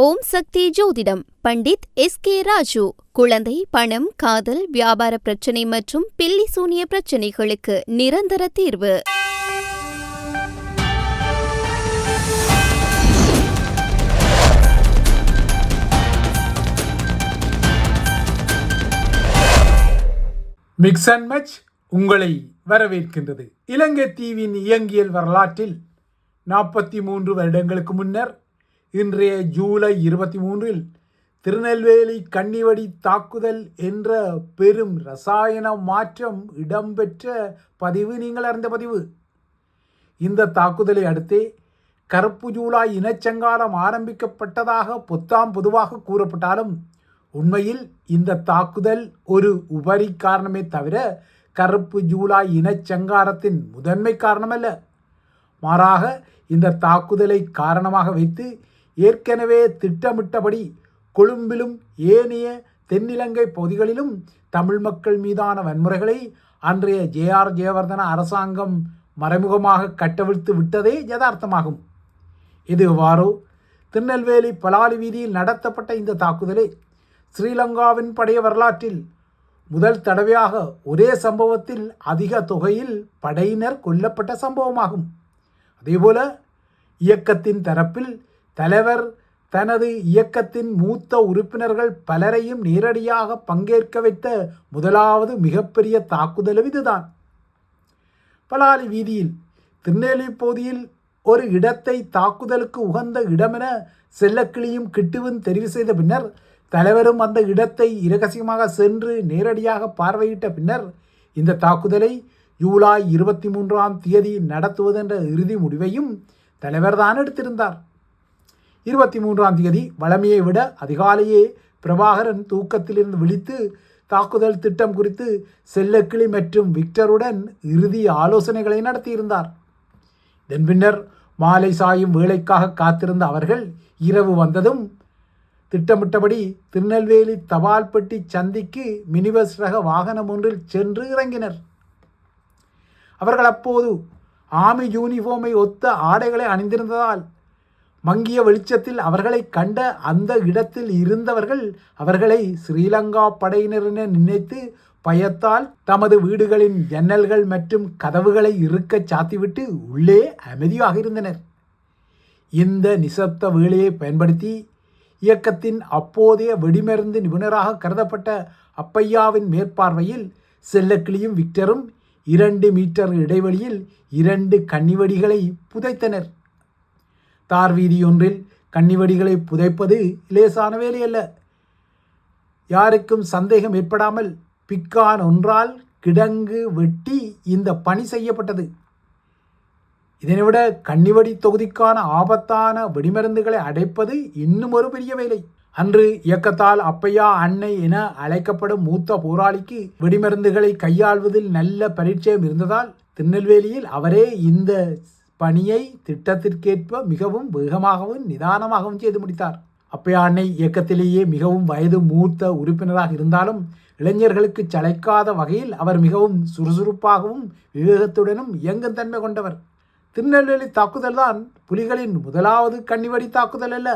ஓம் சக்தி ஜோதிடம் பண்டித் எஸ்.கே. ராஜு. குழந்தை, பணம், காதல், வியாபார பிரச்சினை மற்றும் பில்லி சூனிய பிரச்சினைகளுக்கு நிரந்தர தீர்வு. மிக்ஸ் அண்ட் மேட்ச் உங்களை வரவேற்கின்றது. இலங்கை தீவின் இயங்கியல் வரலாற்றில் 43 வருடங்களுக்கு முன்னர் இன்றைய ஜூலை 23 திருநெல்வேலி கன்னிவடி தாக்குதல் என்ற பெரும் இரசாயன மாற்றம் இடம்பெற்ற பதிவு நீங்கள் அறிந்த பதிவு. இந்த தாக்குதலை அடுத்தே கருப்பு ஜூலை இனச்சங்காரம் ஆரம்பிக்கப்பட்டதாக பொதுவாக கூறப்பட்டாலும் உண்மையில் இந்த தாக்குதல் ஒரு உபரி காரணமே தவிர கருப்பு ஜூலை இனச்சங்காரத்தின் முதன்மை காரணமல்ல. மாறாக இந்த தாக்குதலை காரணமாக வைத்து ஏற்கனவே திட்டமிட்டபடி கொழும்பிலும் ஏனைய தென்னிலங்கை பகுதிகளிலும் தமிழ் மக்கள் மீதான வன்முறைகளை அன்றைய ஜே.ஆர். ஜெயவர்தன அரசாங்கம் மறைமுகமாக கட்டவிழ்த்து விட்டதே யதார்த்தமாகும். இது எவ்வாறோ திருநெல்வேலி பலாலி வீதியில் நடத்தப்பட்ட இந்த தாக்குதலை ஸ்ரீலங்காவின் படைய வரலாற்றில் முதல் தடவையாக ஒரே சம்பவத்தில் அதிக தொகையில் படையினர் கொல்லப்பட்ட சம்பவமாகும். அதேபோல இயக்கத்தின் தரப்பில் தலைவர் தனது இயக்கத்தின் மூத்த உறுப்பினர்கள் பலரையும் நேரடியாக பங்கேற்க வைத்த முதலாவது மிகப்பெரிய தாக்குதலும் இதுதான். பலாலி வீதியில் திருநெல்வேலி பகுதியில் ஒரு இடத்தை தாக்குதலுக்கு உகந்த இடமென செல்லக்கிளியும் கிட்டுவும் தெரிவு செய்த பின்னர் தலைவரும் அந்த இடத்தை இரகசியமாக சென்று நேரடியாக பார்வையிட்ட பின்னர் இந்த தாக்குதலை ஜூலை 23 நடத்துவதென்ற இறுதி முடிவையும் தலைவர்தான் எடுத்திருந்தார். 23 வழமையை விட அதிகாலையே பிரபாகரன் தூக்கத்திலிருந்து விழித்து தாக்குதல் திட்டம் குறித்து செல்லக்கிளி மற்றும் விக்டருடன் இறுதி ஆலோசனைகளை நடத்தியிருந்தார். இதன் பின்னர் மாலை சாயும் வேலைக்காக காத்திருந்த அவர்கள் இரவு வந்ததும் திட்டமிட்டபடி திருநெல்வேலி தபால்பட்டி சந்திக்கு மினிபஸ் ரக வாகனம் ஒன்றில் சென்று இறங்கினர். அவர்கள் அப்போது ஆர்மி யூனிஃபார்மை ஒத்த ஆடைகளை அணிந்திருந்ததால் மங்கிய வெளிச்சத்தில் அவர்களை கண்ட அந்த இடத்தில் இருந்தவர்கள் அவர்களை ஸ்ரீலங்கா படையினர் என நினைத்து பயத்தால் தமது வீடுகளின் ஜன்னல்கள் மற்றும் கதவுகளை இறுக்க சாத்திவிட்டு உள்ளே அமைதியாக இருந்தனர். இந்த நிசப்த வேளையை பயன்படுத்தி இயக்கத்தின் அப்போதைய வெடிமருந்து நிபுணராக கருதப்பட்ட அப்பையாவின் மேற்பார்வையில் செல்லக்கிளியும் விக்டரும் 2 மீட்டர் இடைவெளியில் 2 கன்னிவடிகளை புதைத்தனர். தார் வீதியொன்றில் கன்னிவடிகளை புதைப்பது லேசான வேலையல்ல. யாருக்கும் சந்தேகம் ஏற்படாமல் பிக்கான் ஒன்றால் கிடங்கு வெட்டி இந்த பணி செய்யப்பட்டது. இதனைவிட கன்னிவடி தொகுதிக்கான ஆபத்தான வெடிமருந்துகளை அடைப்பது இன்னும் ஒரு பெரிய வேலை. அன்று இயக்கத்தால் அப்பையா அன்னை என அழைக்கப்படும் மூத்த போராளிக்கு வெடிமருந்துகளை கையாள்வதில் நல்ல பரிச்சயம் இருந்ததால் திருநெல்வேலியில் அவரே இந்த பணியை திட்டத்திற்கேற்ப மிகவும் வேகமாகவும் நிதானமாகவும் செய்து முடித்தார். அப்பையா அன்னை இயக்கத்திலேயே மிகவும் வயது மூத்த உறுப்பினராக இருந்தாலும் இளைஞர்களுக்கு சளைக்காத வகையில் அவர் மிகவும் சுறுசுறுப்பாகவும் விவேகத்துடனும் இயங்கும் தன்மை கொண்டவர். திருநெல்வேலி தாக்குதல் தான் புலிகளின் முதலாவது கன்னிவடி தாக்குதல் அல்ல.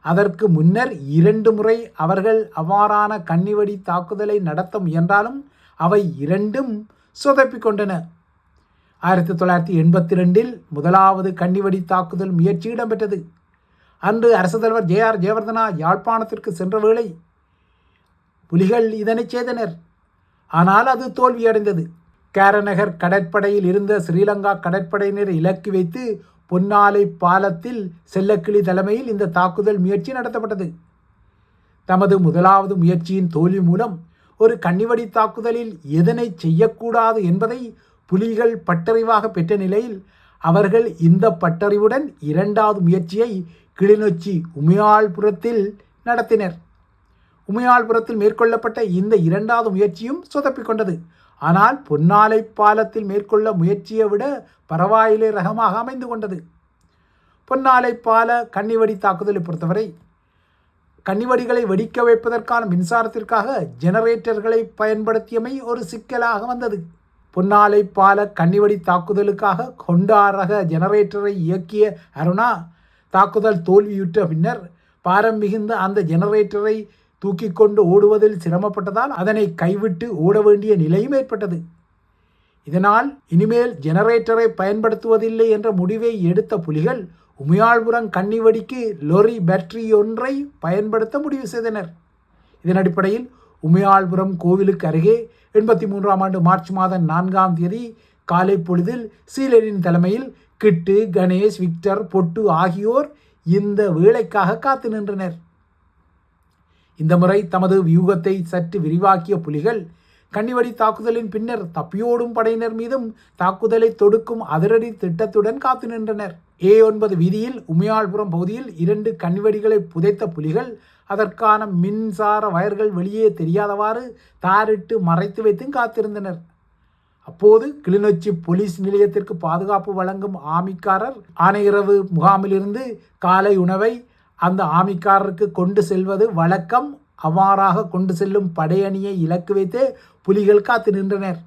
அதற்கு முன்னர் 2 முறை அவர்கள் அவ்வாறான கன்னிவடி தாக்குதலை நடத்த முயன்றாலும் அவை இரண்டும் சொதப்பிக்கொண்டன. 1982 முதலாவது கன்னிவடி தாக்குதல் முயற்சி இடம்பெற்றது. அன்று அரசு தலைவர் ஜே.ஆர். ஜெயவர்தனா யாழ்ப்பாணத்திற்கு சென்ற வேளை புலிகள் இதனை செய்தனர். ஆனால் அது தோல்வியடைந்தது. கேரநகர் கடற்படையில் இருந்த ஸ்ரீலங்கா கடற்படையினரை இலக்கு வைத்து பொன்னாலை பாலத்தில் செல்லக்கிளி தலைமையில் இந்த தாக்குதல் முயற்சி நடத்தப்பட்டது. தமது முதலாவது முயற்சியின் தோல்வி மூலம் ஒரு கன்னிவடி தாக்குதலில் எதனை செய்யக்கூடாது என்பதை புலிகள் பட்டறிவாக பெற்ற நிலையில் அவர்கள் இந்த பட்டறிவுடன் 2வது முயற்சியை கிளிநொச்சி உமையாள்புரத்தில் நடத்தினர். உமையாள்புரத்தில் மேற்கொள்ளப்பட்ட இந்த 2வது முயற்சியும் சொதப்பிக்கொண்டது. ஆனால் பொன்னாலை பாலத்தில் மேற்கொள்ள முயற்சியை விட பரவாயில்லை ரகமாக அமைந்து கொண்டது. பொன்னாலை பால கன்னிவடி தாக்குதலை பொறுத்தவரை கன்னிவடிகளை வெடிக்க வைப்பதற்கான மின்சாரத்திற்காக ஜெனரேட்டர்களை பயன்படுத்தியமை ஒரு சிக்கலாக வந்தது. பொன்னாலை பால கன்னிவடி தாக்குதலுக்காக ஹொண்டா ரக ஜெனரேட்டரை இயக்கிய அருணா தாக்குதல் தோல்வியுற்ற பின்னர் பாரம் மிகுந்த அந்த ஜெனரேட்டரை தூக்கி கொண்டு ஓடுவதில் சிரமப்பட்டதால் அதனை கைவிட்டு ஓட வேண்டிய நிலையும் ஏற்பட்டது. இதனால் இனிமேல் ஜெனரேட்டரை பயன்படுத்துவதில்லை என்ற முடிவை எடுத்த புலிகள் உமையாள்புரம் கன்னிவடிக்கு லொரி பேட்டரி ஒன்றை பயன்படுத்த முடிவு செய்தனர். இதன் அடிப்படையில் உமையாள்புரம் கோவிலுக்கு அருகே 83ஆம் ஆண்டு மார்ச் மாதம் 4ஆம் தேதி காலை பொழுதில் சீலனின் தலைமையில் கிட்டு, கணேஷ், விக்டர், பொட்டு ஆகியோர் இந்த வேலைக்காக காத்து நின்றனர். இந்த முறை தமது வியூகத்தை சற்று விரிவாக்கிய புலிகள் கன்னிவடி தாக்குதலின் பின்னர் தப்பியோடும் படையினர் மீதும் தாக்குதலை தொடுக்கும் அதிரடி திட்டத்துடன் காத்து நின்றனர். A9 வீதியில் உமையாள்புரம் பகுதியில் 2 கன்னிவடிகளை புதைத்த புலிகள் அதற்கான மின்சார வயர்கள் வெளியே தெரியாதவாறு தாரிட்டு மறைத்து வைத்தும் காத்திருந்தனர். அப்போது கிளிநொச்சி போலீஸ் நிலையத்திற்கு பாதுகாப்பு வழங்கும் ஆமிக்காரர் ஆனையிரவு முகாமிலிருந்து காலை உணவை அந்த ஆமிக்காரருக்கு கொண்டு செல்வது வழக்கம். அவ்வாறாக கொண்டு செல்லும் படையணியை இலக்கு வைத்தே புலிகள் காத்து நின்றனர்.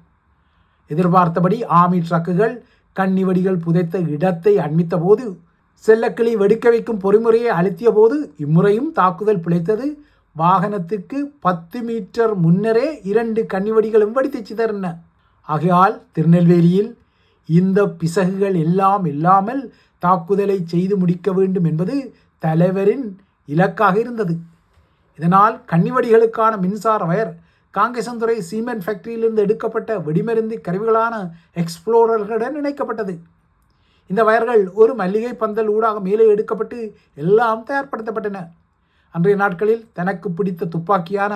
எதிர்பார்த்தபடி ஆமி ட்ரக்குகள் கன்னிவடிகள் புதைத்த இடத்தை அண்மித்த போது செல்லக்கிளி வெடிக்க வைக்கும் பொறிமுறையை அழுத்திய போது இம்முறையும் தாக்குதல் பிழைத்தது. வாகனத்துக்கு 10 மீட்டர் முன்னரே 2 கன்னிவடிகளும் வெடித்து சிதறின. ஆகையால் திருநெல்வேலியில் இந்த பிசகுகள் எல்லாம் இல்லாமல் தாக்குதலை செய்து முடிக்க வேண்டும் என்பது தலைவரின் இலக்காக இருந்தது. இதனால் கன்னிவடிகளுக்கான மின்சார வயர் காங்கேசன்துறை சீமெண்ட் ஃபேக்டரியிலிருந்து எடுக்கப்பட்ட வெடிமருந்து கருவிகளான எக்ஸ்ப்ளோரர்களுடன் இணைக்கப்பட்டது. இந்த வயர்கள் ஒரு மல்லிகை பந்தல் ஊடாக மேலே எடுக்கப்பட்டு எல்லாம் தயார்படுத்தப்பட்டன. அன்றைய நாட்களில் தனக்கு பிடித்த துப்பாக்கியான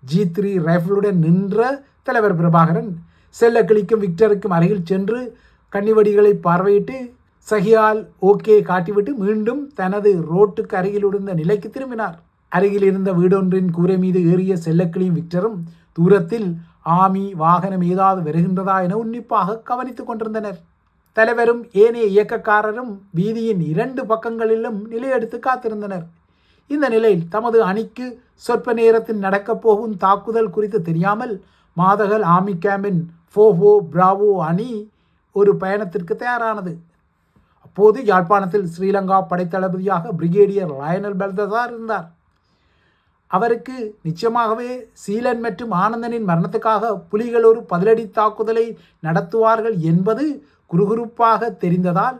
G3 ரைஃபிளுடன் நின்ற தலைவர் பிரபாகரன் செல்லக்கிளிக்கும் விக்டருக்கும் அருகில் சென்று கன்னிவடிகளை பார்வையிட்டு சகியால் ஓகே காட்டிவிட்டு மீண்டும் தனது ரோட்டுக்கு அருகில் இருந்த நிலைக்கு திரும்பினார். அருகில் இருந்த வீடொன்றின் கூரை மீது ஏறிய செல்லக்கிளியும் விக்டரும் தூரத்தில் ஆமி வாகனம் ஏதாவது வருகின்றதா என உன்னிப்பாக கவனித்துக் கொண்டிருந்தனர். தலைவரும் ஏனைய இயக்கக்காரரும் வீதியின் 2 பக்கங்களிலும் நிலையெடுத்து காத்திருந்தனர். இந்த நிலையில் தமது அணிக்கு சொற்ப நேரத்தில் நடக்கப் போகும் தாக்குதல் குறித்து தெரியாமல் மாதகல் ஆமி கேம்பின் 4-4 பிராவோ அணி ஒரு பயணத்திற்கு தயாரானது. அப்போது யாழ்ப்பாணத்தில் ஸ்ரீலங்கா படைத்தளபதியாக பிரிகேடியர் லயனல் பெல்தசார் இருந்தார். அவருக்கு நிச்சயமாகவே சீலன் மற்றும் ஆனந்தனின் மரணத்துக்காக புலிகள் ஒரு பதிலடி தாக்குதலை நடத்துவார்கள் என்பது குறுகுறுப்பாக தெரிந்ததால்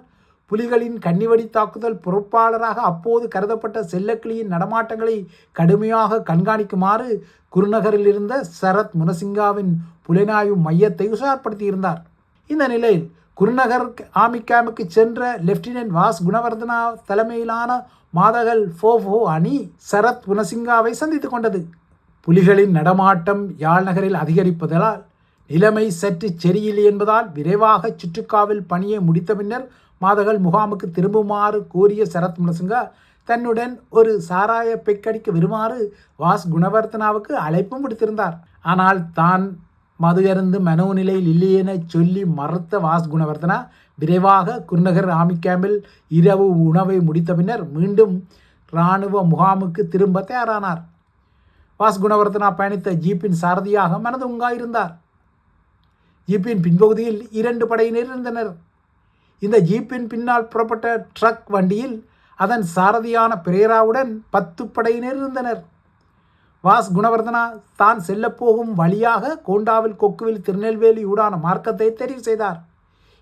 புலிகளின் கன்னிவடி தாக்குதல் பொறுப்பாளராக அப்போது கருதப்பட்ட செல்லக்கிளியின் நடமாட்டங்களை கடுமையாக கண்காணிக்குமாறு குருநகரில் இருந்த சரத் முனசிங்காவின் புலனாய்வு மையத்தை உஷார்படுத்தியிருந்தார். இந்த நிலையில் குருநகர் ஆமி கேம்புக்கு சென்ற லெப்டினன்ட் வாஸ் குணவர்தனா தலைமையிலான மாதகல் 4-4 அணி சரத் புனசிங்காவை சந்தித்து கொண்டது. புலிகளின் நடமாட்டம் யாழ் நகரில் அதிகரிப்பதால் நிலைமை சற்று சரியில்லை என்பதால் விரைவாக சுற்றுக்காவல் பணியை முடித்த பின்னர் மாதகல் முகாமுக்கு திரும்புமாறு கோரிய சரத் முனசிங்கா தன்னுடன் ஒரு சாராய பெக்கடிக்க வருமாறு வாஸ் குணவர்தனாவுக்கு அழைப்பும் விடுத்திருந்தார். ஆனால் தான் மது அருந்து மனோநிலையில் இல்லை என சொல்லி மறுத்த வாஸ் குணவர்தனா விரைவாக குருநகர் ஆமி கேம்பில் இரவு உணவை முடித்த பின்னர் மீண்டும் இராணுவ முகாமுக்கு திரும்ப தயாரானார். வாஸ் குணவர்தனா பயணித்த ஜீப்பின் சாரதியாக மனதுங்கா இருந்தார். ஜீப்பின் பின்பகுதியில் 2 படையினர் இருந்தனர். இந்த ஜீப்பின் பின்னால் புறப்பட்ட ட்ரக் வண்டியில் அதன் சாரதியான பிரேராவுடன் 10 படையினர் இருந்தனர். வாஸ் குணவர்தனா தான் செல்லப்போகும் வழியாக கோண்டாவில் கொக்குவில் திருநெல்வேலி ஊடான மார்க்கத்தை தெரிவு செய்தார்.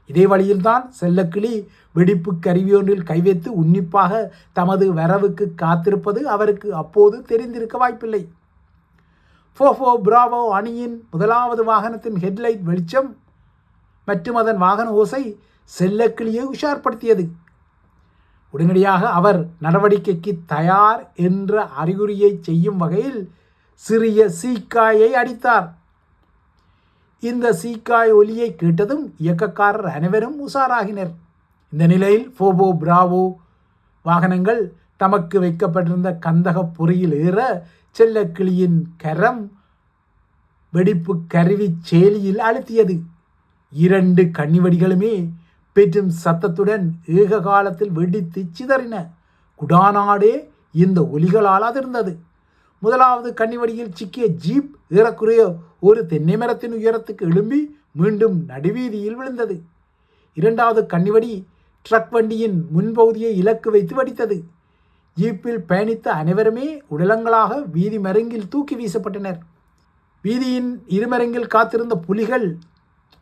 இதே வழியில்தான் செல்லக்கிளி வெடிப்பு கருவியொன்றில் கைவைத்து உன்னிப்பாக தமது வரவுக்கு காத்திருப்பது அவருக்கு அப்போது தெரிந்திருக்க வாய்ப்பில்லை. 4-4 பிராவோ அணியின் முதலாவது வாகனத்தின் ஹெட்லைட் வெளிச்சம் மற்றும் அதன் வாகன ஓசை செல்லக்கிளியை உஷார்படுத்தியது. உடனடியாக அவர் நடவடிக்கைக்கு தயார் என்ற அறிகுறியை செய்யும் வகையில் சிறிய சீக்காயை அடித்தார். இந்த சீக்காய் ஒலியை கேட்டதும் இயக்கக்காரர் அனைவரும் உஷாராகினர். இந்த நிலையில் 4-4 பிராவோ வாகனங்கள் தமக்கு வைக்கப்பட்டிருந்த கந்தக பொறியில் ஏற செல்லக்கிளியின் கரம் வெடிப்பு கருவி சேலியில் அழுத்தியது. 2 கன்னிவடிகளுமே பெற்றும் சத்தத்துடன் ஏக காலத்தில் வெடித்து சிதறின. குடாநாடே இந்த ஒலிகளால் அதிர்ந்தது. முதலாவது கன்னிவடியில் சிக்கிய ஜீப் ஏறக்குறைய ஒரு தென்னை மரத்தின் உயரத்துக்கு எழும்பி மீண்டும் நடுவீதியில் விழுந்தது. 2வது கன்னிவடி ட்ரக் வண்டியின் முன்பகுதியை இலக்கு வைத்து வெடித்தது. ஜீப்பில் பயணித்த அனைவருமே உடலங்களாக வீதி மருங்கில் தூக்கி வீசப்பட்டனர். வீதியின் இருமருங்கில் காத்திருந்த புலிகள்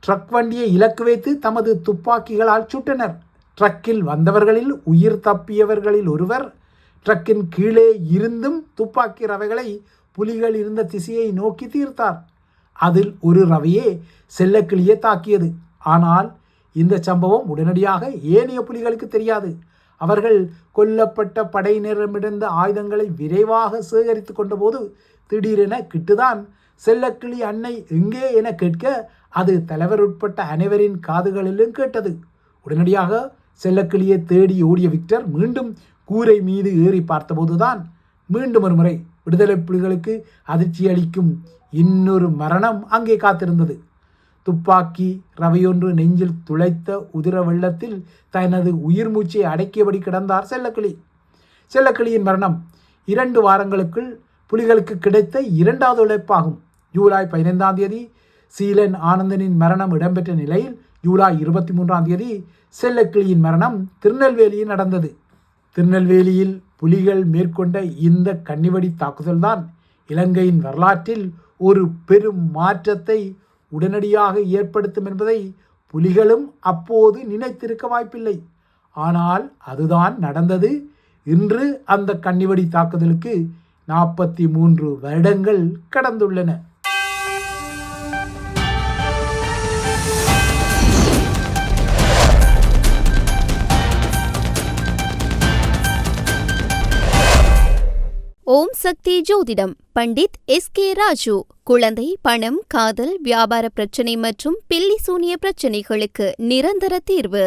ட்ரக் வண்டியை இலக்கு வைத்து தமது துப்பாக்கிகளால் சுட்டனர். ட்ரக்கில் வந்தவர்களில் உயிர் தப்பியவர்களில் ஒருவர் ட்ரக்கின் கீழே இருந்தும் துப்பாக்கி ரவைகளை புலிகள் இருந்த திசையை நோக்கி தீர்த்தார். அதில் ஒரு ரவையே செல்லக்கிளியை தாக்கியது. ஆனால் இந்த சம்பவம் உடனடியாக ஏனைய புலிகளுக்கு தெரியாது. அவர்கள் கொல்லப்பட்ட படையினரிடமிருந்த ஆயுதங்களை விரைவாக சேகரித்து கொண்டபோது திடீரென கிட்டுதான் செல்லக்கிளி அன்னை எங்கே என கேட்க அது தலைவர் உட்பட்ட அனைவரின் காதுகளிலும் கேட்டது. உடனடியாக செல்லக்கிளியை தேடி ஓடிய விக்டர் மீண்டும் கூரை மீது ஏறி பார்த்தபோதுதான் மீண்டும் ஒரு முறை விடுதலை புலிகளுக்கு அதிர்ச்சி அளிக்கும் இன்னொரு மரணம் அங்கே காத்திருந்தது. துப்பாக்கி ரவையொன்று நெஞ்சில் துளைத்த உதிர வெள்ளத்தில் தனது உயிர் மூச்சை அடக்கியபடி கிடந்தார் செல்லக்கிளி. செல்லக்கிளியின் மரணம் 2 வாரங்களுக்குள் புலிகளுக்கு கிடைத்த 2வது உழைப்பாகும். ஜூலை 15ஆம் தேதி சீலன் ஆனந்தனின் மரணம் இடம்பெற்ற நிலையில் ஜூலை 23ஆம் தேதி செல்லக்கிளியின் மரணம் திருநெல்வேலியில் நடந்தது. திருநெல்வேலியில் புலிகள் மேற்கொண்ட இந்த கன்னிவெடி தாக்குதல்தான் இலங்கையின் வரலாற்றில் ஒரு பெரும் மாற்றத்தை உடனடியாக ஏற்படுத்தும் என்பதை புலிகளும் அப்போது நினைத்திருக்க வாய்ப்பில்லை. ஆனால் அதுதான் நடந்தது. இன்று அந்த கன்னிவெடி தாக்குதலுக்கு 43 வருடங்கள் கடந்துள்ளன. ஓம் சக்தி ஜோதிடம் பண்டித் எஸ்.கே. ராஜு. குழந்தை, பணம், காதல், வியாபார பிரச்சனை மற்றும் பில்லி சூனிய பிரச்சனைகளுக்கு நிரந்தர தீர்வு.